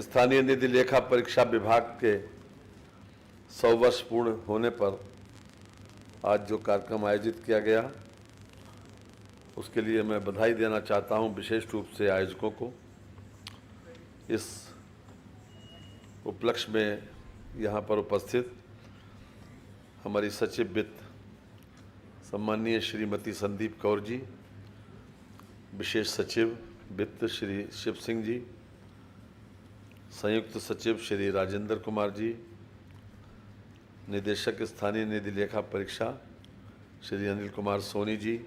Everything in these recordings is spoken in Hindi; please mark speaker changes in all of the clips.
Speaker 1: स्थानीय निधि लेखा परीक्षा विभाग के 100 वर्ष पूर्ण होने पर आज जो कार्यक्रम आयोजित किया गया उसके लिए मैं बधाई देना चाहता हूं, विशेष रूप से आयोजकों को। इस उपलक्ष्य में यहाँ पर उपस्थित हमारी सचिव वित्त सम्माननीय श्रीमती संदीप कौर जी, विशेष सचिव वित्त श्री शिव सिंह जी, संयुक्त सचिव श्री राजेंद्र कुमार जी, निदेशक स्थानीय निधि लेखा परीक्षा श्री अनिल कुमार सोनी जी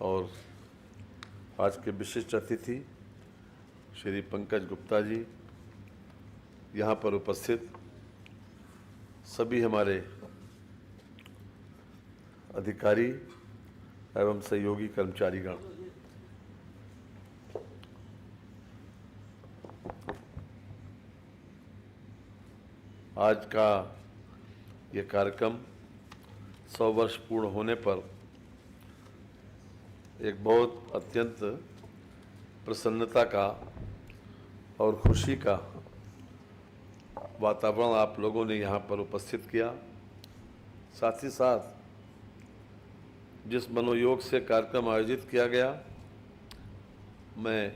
Speaker 1: और आज के विशिष्ट अतिथि श्री पंकज गुप्ता जी, यहाँ पर उपस्थित सभी हमारे अधिकारी एवं सहयोगी कर्मचारीगण, आज का ये कार्यक्रम 100 वर्ष पूर्ण होने पर एक बहुत अत्यंत प्रसन्नता का और खुशी का वातावरण आप लोगों ने यहाँ पर उपस्थित किया। साथ ही साथ जिस मनोयोग से कार्यक्रम आयोजित किया गया, मैं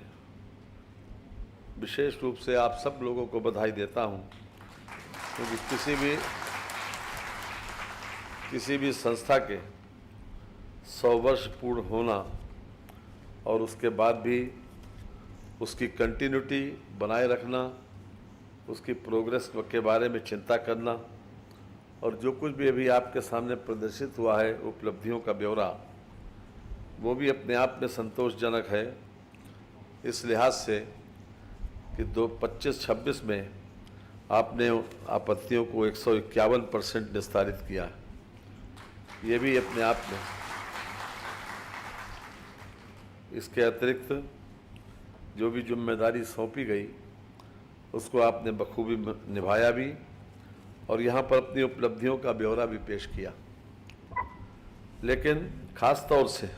Speaker 1: विशेष रूप से आप सब लोगों को बधाई देता हूँ, क्योंकि किसी भी संस्था के 100 वर्ष पूर्ण होना और उसके बाद भी उसकी कंटिन्यूटी बनाए रखना, उसकी प्रोग्रेस के बारे में चिंता करना और जो कुछ भी अभी आपके सामने प्रदर्शित हुआ है उपलब्धियों का ब्यौरा, वो भी अपने आप में संतोषजनक है। इस लिहाज से कि 25-26 में आपने आपत्तियों को 151% निस्तारित किया, ये भी अपने आप में। इसके अतिरिक्त जो भी जिम्मेदारी सौंपी गई उसको आपने बखूबी निभाया भी और यहाँ पर अपनी उपलब्धियों का ब्यौरा भी पेश किया। लेकिन ख़ास तौर से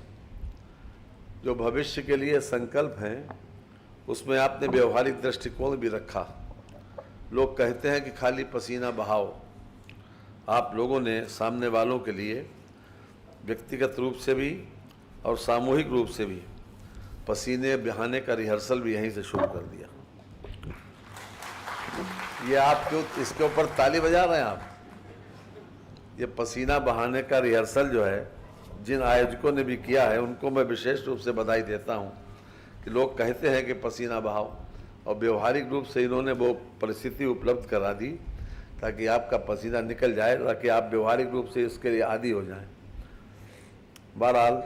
Speaker 1: जो भविष्य के लिए संकल्प हैं उसमें आपने व्यवहारिक दृष्टिकोण भी रखा। लोग कहते हैं कि खाली पसीना बहाओ, आप लोगों ने सामने वालों के लिए व्यक्तिगत रूप से भी और सामूहिक रूप से भी पसीने बहाने का रिहर्सल भी यहीं से शुरू कर दिया। ये आप क्यों इसके ऊपर ताली बजा रहे हैं आप? ये पसीना बहाने का रिहर्सल जो है जिन आयोजकों ने भी किया है उनको मैं विशेष रूप से बधाई देता हूँ कि लोग कहते हैं कि पसीना बहाओ और व्यवहारिक रूप से इन्होंने वो परिस्थिति उपलब्ध करा दी ताकि आपका पसीना निकल जाए, ताकि आप व्यवहारिक रूप से इसके लिए आदी हो जाएं। बहरहाल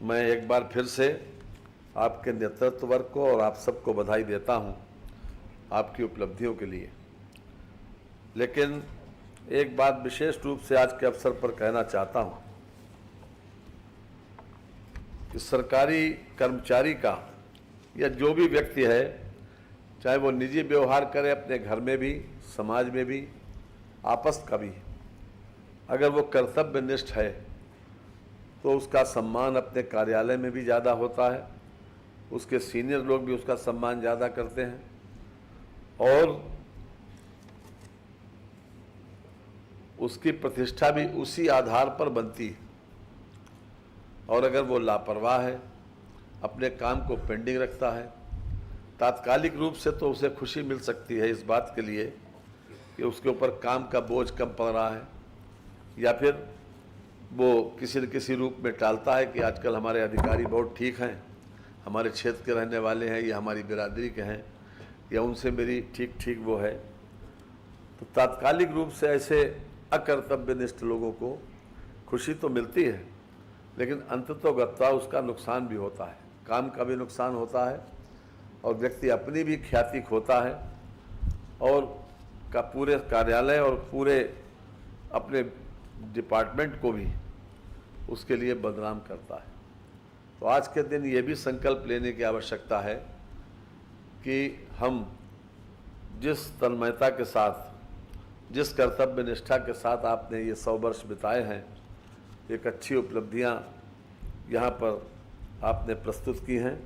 Speaker 1: मैं एक बार फिर से आपके नेतृत्व वर्ग को और आप सबको बधाई देता हूं आपकी उपलब्धियों के लिए। लेकिन एक बात विशेष रूप से आज के अवसर पर कहना चाहता हूं कि सरकारी कर्मचारी का या जो भी व्यक्ति है, चाहे वो निजी व्यवहार करे अपने घर में भी, समाज में भी, आपस का भी, अगर वो कर्तव्यनिष्ठ है तो उसका सम्मान अपने कार्यालय में भी ज़्यादा होता है, उसके सीनियर लोग भी उसका सम्मान ज़्यादा करते हैं और उसकी प्रतिष्ठा भी उसी आधार पर बनती है। और अगर वो लापरवाह है, अपने काम को पेंडिंग रखता है, तात्कालिक रूप से तो उसे खुशी मिल सकती है इस बात के लिए कि उसके ऊपर काम का बोझ कम पड़ रहा है, या फिर वो किसी न किसी रूप में टालता है कि आजकल हमारे अधिकारी बहुत ठीक हैं, हमारे क्षेत्र के रहने वाले हैं या हमारी बिरादरी के हैं या उनसे मेरी ठीक वो है। तो तात्कालिक रूप से ऐसे अकर्तव्यनिष्ठ लोगों को खुशी तो मिलती है, लेकिन अंततोगत्वा उसका नुकसान भी होता है, काम का भी नुकसान होता है और व्यक्ति अपनी भी ख्याति खोता है और का पूरे कार्यालय और पूरे अपने डिपार्टमेंट को भी उसके लिए बदनाम करता है। तो आज के दिन ये भी संकल्प लेने की आवश्यकता है कि हम जिस तन्मयता के साथ, जिस कर्तव्य निष्ठा के साथ आपने ये 100 वर्ष बिताए हैं, एक अच्छी उपलब्धियां यहाँ पर आपने प्रस्तुत की हैं,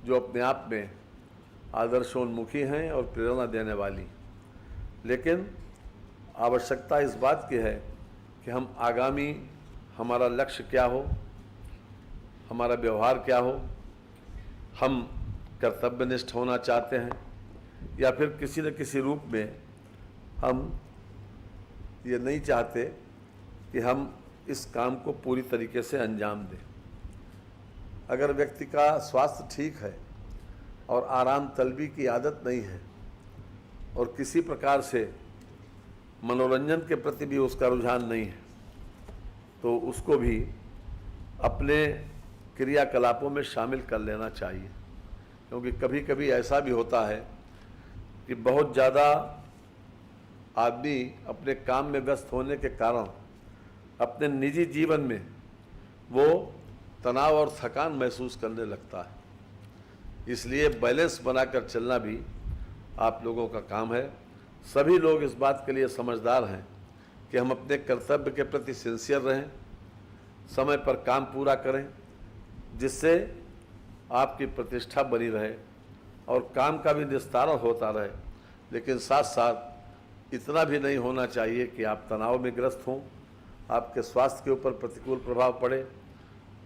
Speaker 1: जो अपने आप में आदर्शोन्मुखी हैं और प्रेरणा देने वाली। लेकिन आवश्यकता इस बात की है कि हम आगामी हमारा लक्ष्य क्या हो, हमारा व्यवहार क्या हो, हम कर्तव्यनिष्ठ होना चाहते हैं या फिर किसी न किसी रूप में हम ये नहीं चाहते कि हम इस काम को पूरी तरीके से अंजाम दें। अगर व्यक्ति का स्वास्थ्य ठीक है और आराम तलबी की आदत नहीं है और किसी प्रकार से मनोरंजन के प्रति भी उसका रुझान नहीं है, तो उसको भी अपने क्रियाकलापों में शामिल कर लेना चाहिए। क्योंकि कभी कभी ऐसा भी होता है कि बहुत ज़्यादा आदमी अपने काम में व्यस्त होने के कारण अपने निजी जीवन में वो तनाव और थकान महसूस करने लगता है। इसलिए बैलेंस बनाकर चलना भी आप लोगों का काम है। सभी लोग इस बात के लिए समझदार हैं कि हम अपने कर्तव्य के प्रति सिंसियर रहें, समय पर काम पूरा करें, जिससे आपकी प्रतिष्ठा बनी रहे और काम का भी निस्तारण होता रहे। लेकिन साथ साथ इतना भी नहीं होना चाहिए कि आप तनाव में ग्रस्त हों, आपके स्वास्थ्य के ऊपर प्रतिकूल प्रभाव पड़े,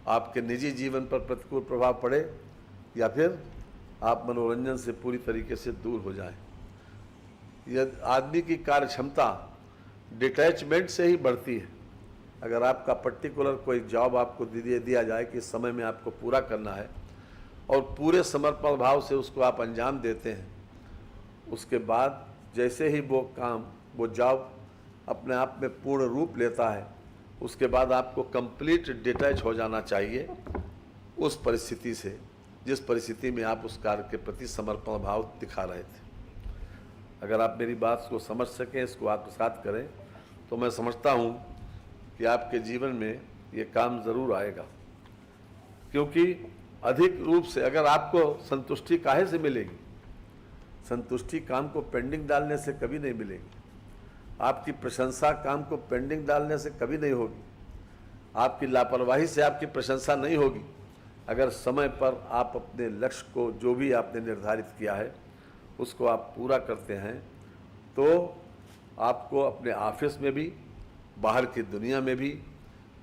Speaker 1: आपके निजी जीवन पर प्रतिकूल प्रभाव पड़े या फिर आप मनोरंजन से पूरी तरीके से दूर हो जाएं। यह आदमी की कार्य क्षमता डिटैचमेंट से ही बढ़ती है। अगर आपका पर्टिकुलर कोई जॉब आपको दिया जाए कि इस समय में आपको पूरा करना है और पूरे समर्पण भाव से उसको आप अंजाम देते हैं, उसके बाद जैसे ही वो काम, वो जॉब अपने आप में पूर्ण रूप लेता है, उसके बाद आपको कंप्लीट डिटैच हो जाना चाहिए उस परिस्थिति से जिस परिस्थिति में आप उस कार्य के प्रति समर्पण भाव दिखा रहे थे। अगर आप मेरी बात को समझ सकें, इसको आत्मसात करें, तो मैं समझता हूँ कि आपके जीवन में ये काम ज़रूर आएगा। क्योंकि अधिक रूप से अगर आपको संतुष्टि काहे से मिलेगी? संतुष्टि काम को पेंडिंग डालने से कभी नहीं मिलेगी। आपकी प्रशंसा काम को पेंडिंग डालने से कभी नहीं होगी। आपकी लापरवाही से आपकी प्रशंसा नहीं होगी। अगर समय पर आप अपने लक्ष्य को, जो भी आपने निर्धारित किया है, उसको आप पूरा करते हैं, तो आपको अपने ऑफिस में भी, बाहर की दुनिया में भी,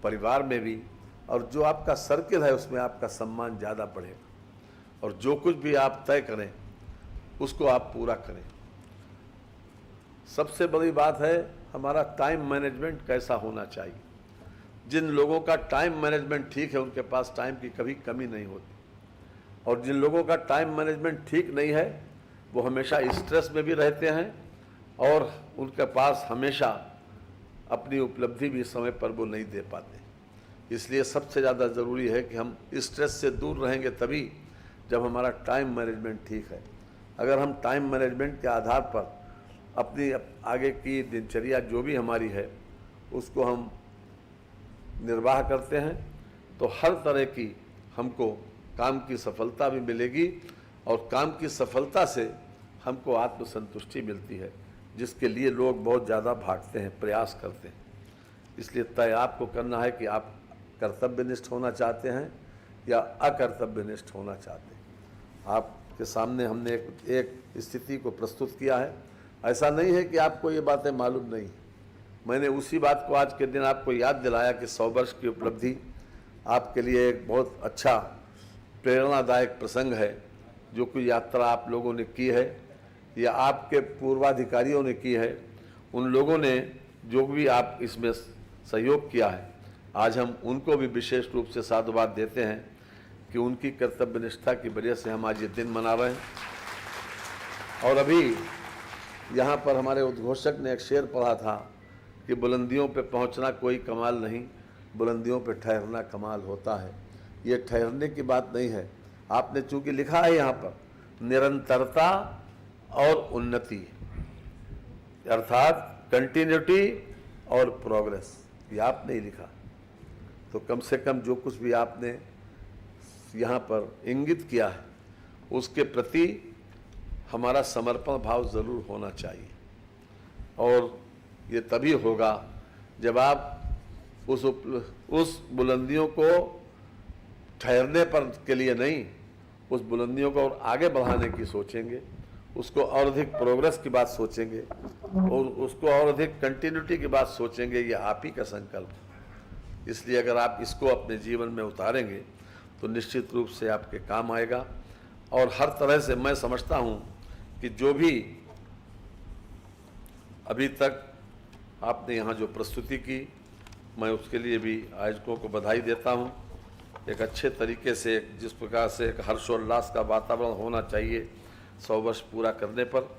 Speaker 1: परिवार में भी, और जो आपका सर्किल है उसमें आपका सम्मान ज़्यादा बढ़ेगा। और जो कुछ भी आप तय करें उसको आप पूरा करें। सबसे बड़ी बात है हमारा टाइम मैनेजमेंट कैसा होना चाहिए। जिन लोगों का टाइम मैनेजमेंट ठीक है उनके पास टाइम की कभी कमी नहीं होती, और जिन लोगों का टाइम मैनेजमेंट ठीक नहीं है वो हमेशा स्ट्रेस में भी रहते हैं और उनके पास हमेशा अपनी उपलब्धि भी समय पर वो नहीं दे पाते। इसलिए सबसे ज़्यादा ज़रूरी है कि हम स्ट्रेस से दूर रहेंगे तभी जब हमारा टाइम मैनेजमेंट ठीक है। अगर हम टाइम मैनेजमेंट के आधार पर अपनी आगे की दिनचर्या जो भी हमारी है उसको हम निर्वाह करते हैं, तो हर तरह की हमको काम की सफलता भी मिलेगी और काम की सफलता से हमको आत्मसंतुष्टि मिलती है, जिसके लिए लोग बहुत ज़्यादा भागते हैं, प्रयास करते हैं। इसलिए तय आपको करना है कि आप कर्तव्यनिष्ठ होना चाहते हैं या अकर्तव्यनिष्ठ होना चाहते हैं। आपके सामने हमने एक स्थिति को प्रस्तुत किया है। ऐसा नहीं है कि आपको ये बातें मालूम नहीं। मैंने उसी बात को आज के दिन आपको याद दिलाया कि 100 वर्ष की उपलब्धि आपके लिए एक बहुत अच्छा प्रेरणादायक प्रसंग है। जो कोई यात्रा आप लोगों ने की है या आपके पूर्वाधिकारियों ने की है, उन लोगों ने जो भी आप इसमें सहयोग किया है, आज हम उनको भी विशेष रूप से साधुवाद देते हैं कि उनकी कर्तव्यनिष्ठा की वजह से हम आज ये दिन मना रहे हैं। और अभी यहाँ पर हमारे उद्घोषक ने एक शेर पढ़ा था कि बुलंदियों पे पहुँचना कोई कमाल नहीं, बुलंदियों पे ठहरना कमाल होता है। ये ठहरने की बात नहीं है। आपने चूंकि लिखा है यहाँ पर निरंतरता और उन्नति, अर्थात कंटिन्यूटी और प्रोग्रेस, ये आपने ही लिखा। तो कम से कम जो कुछ भी आपने यहाँ पर इंगित किया है उसके प्रति हमारा समर्पण भाव ज़रूर होना चाहिए। और ये तभी होगा जब आप उस बुलंदियों को ठहरने पर के लिए नहीं, उस बुलंदियों को और आगे बढ़ाने की सोचेंगे, उसको और अधिक प्रोग्रेस की बात सोचेंगे और उसको और अधिक कंटिन्यूटी की बात सोचेंगे। ये आप ही का संकल्प है। इसलिए अगर आप इसको अपने जीवन में उतारेंगे तो निश्चित रूप से आपके काम आएगा। और हर तरह से मैं समझता हूँ कि जो भी अभी तक आपने यहाँ जो प्रस्तुति की, मैं उसके लिए भी आयोजकों को बधाई देता हूँ। एक अच्छे तरीके से, जिस प्रकार से एक हर्षोल्लास का वातावरण होना चाहिए 100 वर्ष पूरा करने पर,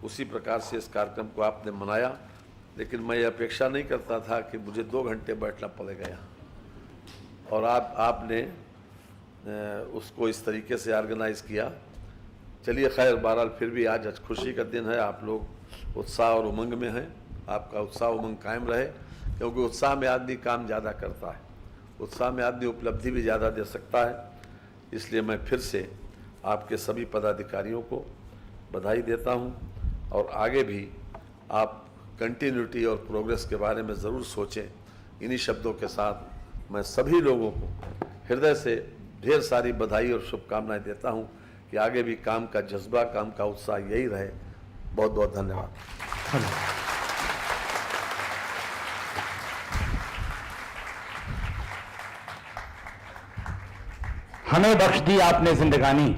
Speaker 1: उसी प्रकार से इस कार्यक्रम को आपने मनाया। लेकिन मैं ये अपेक्षा नहीं करता था कि मुझे 2 घंटे बैठना पड़ेगा यहाँ, और आपने उसको इस तरीके से ऑर्गेनाइज किया। चलिए खैर, बहरहाल फिर भी आज खुशी का दिन है, आप लोग उत्साह और उमंग में हैं। आपका उत्साह उमंग कायम रहे, क्योंकि उत्साह में आदमी काम ज़्यादा करता है, उत्साह में आदमी उपलब्धि भी ज़्यादा दे सकता है। इसलिए मैं फिर से आपके सभी पदाधिकारियों को बधाई देता हूं, और आगे भी आप कंटिन्यूटी और प्रोग्रेस के बारे में ज़रूर सोचें। इन्हीं शब्दों के साथ मैं सभी लोगों को हृदय से ढेर सारी बधाई और शुभकामनाएं देता हूं कि आगे भी काम का जज्बा, काम का उत्साह यही रहे। बहुत बहुत धन्यवाद।
Speaker 2: हमें बख्श दी आपने जिंदगानी,